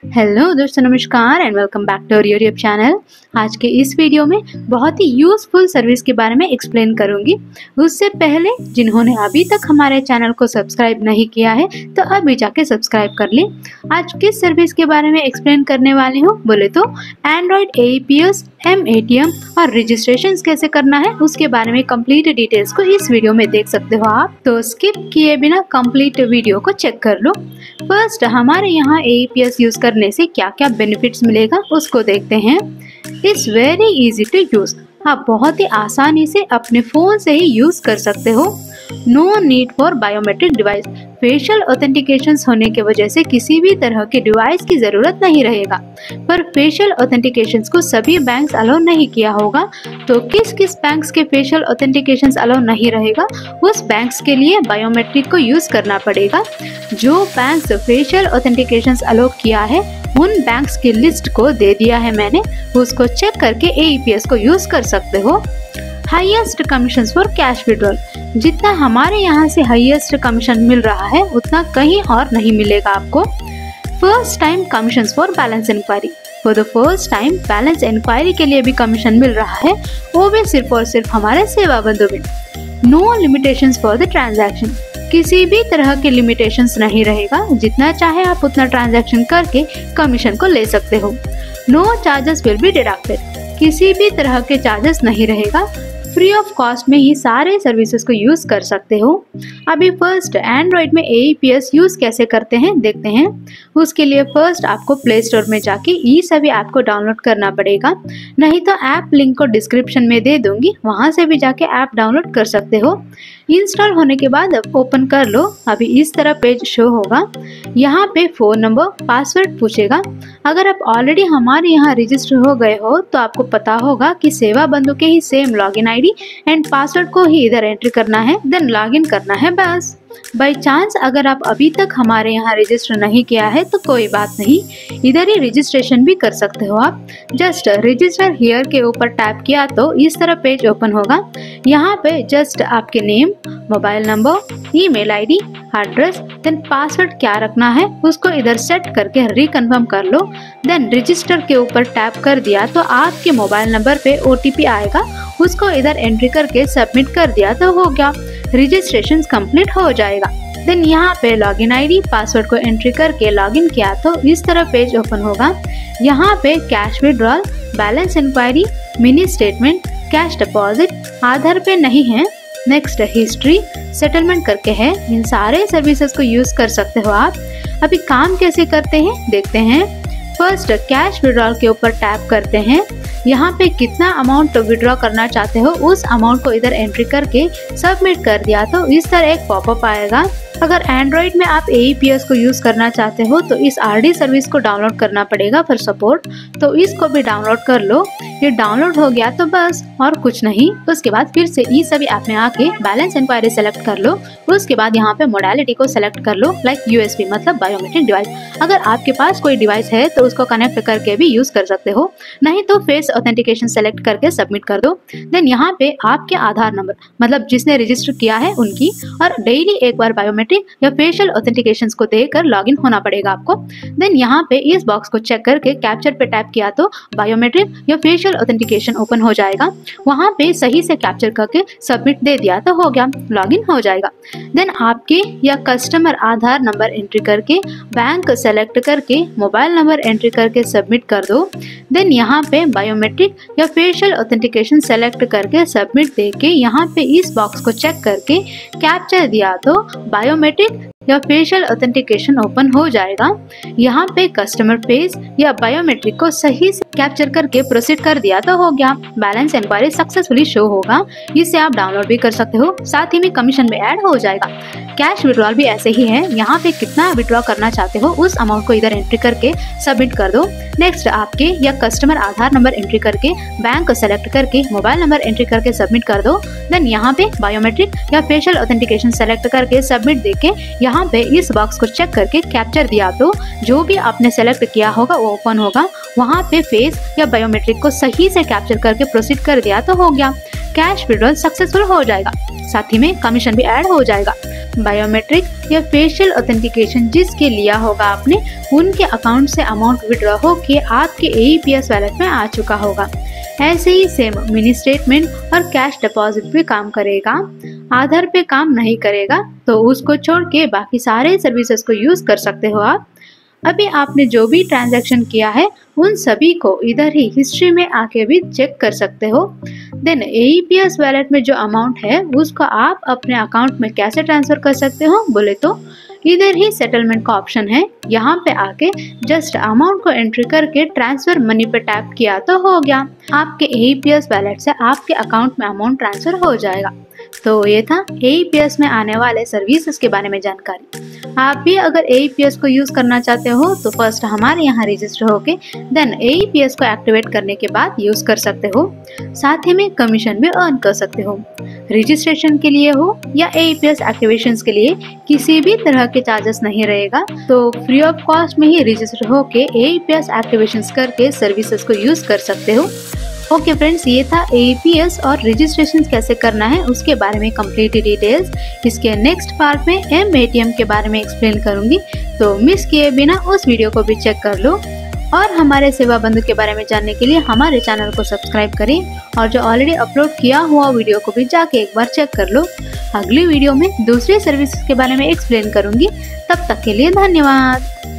Hello दोस्तों, नमस्कार and welcome back to YouTube channel. आज के इस वीडियो में बहुत ही यूज़फुल सर्विस के बारे में एक्सप्लेन करूंगी। उससे पहले जिन्होंने अभी तक हमारे चैनल को सब्सक्राइब नहीं किया है तो अभी जाके सब्सक्राइब कर लें। आज किस सर्विस के बारे में एक्सप्लेन करने वाली हूँ बोले तो एंड्रॉयड AEPS, M-ATM और रजिस्ट्रेशन कैसे करना है उसके बारे में कंप्लीट डिटेल्स को इस वीडियो में देख सकते हो आप। तो स्किप किए बिना कंप्लीट वीडियो को चेक कर लो। फर्स्ट हमारे यहाँ AEPS यूज करने से क्या क्या बेनिफिट्स मिलेगा उसको देखते हैं। It's very easy to use, आप बहुत ही आसानी से अपने फोन से ही यूज कर सकते हो। No need for biometric device, facial authentication होने की वजह से किसी भी तरह के डिवाइस की जरूरत नहीं रहेगा। पर फेशियल ऑथेंटिकेशन को सभी बैंक्स अलाउ नहीं किया होगा, तो किस किस बैंक्स के फेशियल ऑथेंटिकेशन अलाउ नहीं रहेगा उस बैंक्स के लिए बायोमेट्रिक को यूज करना पड़ेगा। जो बैंक्स फेशियल ऑथेंटिकेशन अलाउ किया है उन बैंक्स की लिस्ट को दे दिया है मैंने, उसको चेक करके AEPS को यूज कर सकते हो। Highest commission for cash withdrawal, जितना हमारे यहाँ से हाईएस्ट कमीशन मिल रहा है उतना कहीं और नहीं मिलेगा आपको। First time commission for balance enquiry, for the first time balance enquiry के लिए भी कमीशन मिल रहा है, वो भी सिर्फ और सिर्फ हमारे सेवा बंधु में। No limitations for the transaction, किसी भी तरह के लिमिटेशंस नहीं रहेगा, जितना चाहे आप उतना ट्रांजैक्शन करके कमीशन को ले सकते हो। No charges will be deducted, किसी भी तरह के चार्जेस नहीं रहेगा, फ्री ऑफ कॉस्ट में ही सारे सर्विसेज को यूज कर सकते हो। अभी फर्स्ट एंड्रॉयड में AEPS यूज कैसे करते हैं देखते हैं। उसके लिए फर्स्ट आपको प्ले स्टोर में जाके ये सभी ऐप को डाउनलोड करना पड़ेगा, नहीं तो ऐप लिंक को डिस्क्रिप्शन में दे दूंगी, वहां से भी जाके ऐप डाउनलोड कर सकते हो। इंस्टॉल होने के बाद ओपन कर लो। अभी इस तरह पेज शो होगा, यहाँ पे फोन नंबर पासवर्ड पूछेगा। अगर आप ऑलरेडी हमारे यहाँ रजिस्टर हो गए हो तो आपको पता होगा कि सेवा बंधु के ही same login ID and password को ही इधर एंट्री करना है, देन लॉगिन करना है बस। बाई चांस अगर आप अभी तक हमारे यहाँ रजिस्टर नहीं किया है तो कोई बात नहीं, इधर ही रजिस्ट्रेशन भी कर सकते हो आप। जस्ट रजिस्टर हियर के ऊपर टैप किया तो इस तरह पेज ओपन होगा। यहाँ पे जस्ट आपके name, mobile number, email ID, address, then password क्या रखना है उसको इधर सेट करके रिकन्फर्म कर लो। देन रजिस्टर के ऊपर टैप कर दिया तो आपके मोबाइल नंबर पे OTP आएगा, उसको इधर एंट्री करके सबमिट कर दिया तो हो गया, रजिस्ट्रेशन कंप्लीट हो जाएगा। देन यहाँ पे लॉगिन ID, पासवर्ड को एंट्री करके लॉगिन किया तो इस तरह पेज ओपन होगा। यहाँ पे cash withdrawal, balance inquiry, mini statement, cash deposit Aadhaar pay नहीं है, नेक्स्ट हिस्ट्री, सेटलमेंट करके है। इन सारे सर्विसेज को यूज कर सकते हो आप। अभी काम कैसे करते हैं देखते हैं। फर्स्ट कैश विड्रॉल के ऊपर टैप करते हैं। यहाँ पे कितना अमाउंट विड्रॉ करना चाहते हो उस अमाउंट को इधर एंट्री करके सबमिट कर दिया तो इस तरह एक पॉपअप आएगा। अगर एंड्रॉयड में आप AEPS को यूज करना चाहते हो तो इस RD सर्विस को डाउनलोड करना पड़ेगा फॉर सपोर्ट, तो इसको भी डाउनलोड कर लो। ये डाउनलोड हो गया तो बस और कुछ नहीं। उसके बाद फिर से ये सभी ऐप में आके बैलेंस इंक्वायरी सेलेक्ट कर लो। उसके बाद यहाँ पे मोडालिटी को सेलेक्ट कर लो, लाइक USB मतलब बायोमेट्रिक डिवाइस। अगर आपके पास कोई डिवाइस है तो उसको कनेक्ट करके भी यूज कर सकते हो, नहीं तो फेस ऑथेंटिकेशन सेलेक्ट करके सबमिट कर दो। देन यहाँ पे आपके आधार नंबर मतलब जिसने रजिस्टर किया है उनकी, और डेली एक बार बायोमेट्रिक या फेशियल ऑथेंटिकेशन को देकर लॉगिन होना पड़ेगा आपको। देन यहाँ पे इस बॉक्स को चेक करके कैप्चर पे टैप किया तो बायोमेट्रिक या फेशियल ऑथेंटिकेशन ओपन हो जाएगा। वहाँ पे सही से कैप्चर करके सबमिट दे दिया तो हो गया, लॉगिन हो जाएगा। देन आपके या कस्टमर आधार नंबर एंट्री करके, बैंक सेलेक्ट करके, मोबाइल नंबर एंट्री करके सबमिट कर दो। देन यहाँ पे बायोमेट्रिक या फेशियल ऑथेंटिकेशन सेलेक्ट करके सबमिट देके यहाँ पे इस बॉक्स को चेक करके कैप्चर दिया तो बायोमेट्रिक या फेशियल ऑथेंटिकेशन ओपन हो जाएगा। यहाँ पे कस्टमर फेस या बायोमेट्रिक को सही से कैप्चर करके प्रोसीड कर दिया तो हो गया, बैलेंस इंक्वायरी सक्सेसफुली शो होगा। इसे आप डाउनलोड भी कर सकते हो, साथ ही में कमीशन भी ऐड हो जाएगा। कैश विड्रॉल भी ऐसे ही है, यहाँ पे कितना विड्रॉ करना चाहते हो उस अमाउंट को इधर एंट्री करके सबमिट कर दो। नेक्स्ट आपके या कस्टमर आधार नंबर एंट्री करके, बैंक को सेलेक्ट करके, मोबाइल नंबर एंट्री करके सबमिट कर दो। देन यहाँ पे बायोमेट्रिक या फेशियल ऑथेंटिकेशन सेलेक्ट करके सबमिट देके यहाँ पे इस बॉक्स को चेक करके कैप्चर दिया तो जो भी आपने सेलेक्ट किया होगा वो ओपन होगा। वहाँ पे फेस या बायोमेट्रिक को सही से कैप्चर करके प्रोसीड कर दिया तो हो गया, कैश विड्रॉल सक्सेसफुल हो जाएगा, साथ ही में कमीशन भी ऐड हो जाएगा। बायोमेट्रिक या फेशियल ऑथेंटिकेशन जिसके लिया होगा आपने, उनके अकाउंट से अमाउंट विड्रॉ होके आपके AEPS वॉलेट में आ चुका होगा। ऐसे ही सेम मिनी स्टेटमेंट और कैश डिपॉजिट भी काम करेगा, आधार पे काम नहीं करेगा, तो उसको छोड़ के बाकी सारे सर्विसेज को यूज कर सकते हो आप। अभी आपने जो भी ट्रांजैक्शन किया है उन सभी को इधर ही हिस्ट्री में आके भी चेक कर सकते हो। देन AEPS वॉलेट में जो अमाउंट है उसको आप अपने अकाउंट में कैसे ट्रांसफर कर सकते हो बोले तो इधर ही सेटलमेंट का ऑप्शन है, यहाँ पे आके जस्ट अमाउंट को एंट्री करके ट्रांसफर मनी पे टैप किया तो हो गया, आपके AEPS वॉलेट से आपके अकाउंट में अमाउंट ट्रांसफर हो जाएगा। तो ये था AEPS में आने वाले सर्विसेज के बारे में जानकारी। आप भी अगर AEPS को यूज करना चाहते हो तो फर्स्ट हमारे यहाँ रजिस्टर होके देन AEPS को एक्टिवेट करने के बाद यूज कर सकते हो। साथ ही में कमीशन भी अर्न कर सकते हो। रजिस्ट्रेशन के लिए हो या AEPS एक्टिवेशंस के लिए किसी भी तरह के चार्जेस नहीं रहेगा, तो फ्री ऑफ कॉस्ट में ही रजिस्टर होके AEPS एक्टिवेशंस करके सर्विसेज को यूज कर सकते हो। ओके फ्रेंड्स, ये था AEPS और रजिस्ट्रेशन कैसे करना है उसके बारे में कंप्लीट डिटेल्स। इसके नेक्स्ट पार्ट में M-ATM के बारे में एक्सप्लेन करूंगी, तो मिस किए बिना उस वीडियो को भी चेक कर लो। और हमारे सेवा बंधु के बारे में जानने के लिए हमारे चैनल को सब्सक्राइब करें और जो ऑलरेडी अपलोड किया हुआ वीडियो को भी जाके एक बार चेक कर लो। अगली वीडियो में दूसरे सर्विसेज के बारे में एक्सप्लेन करूंगी। तब तक के लिए धन्यवाद।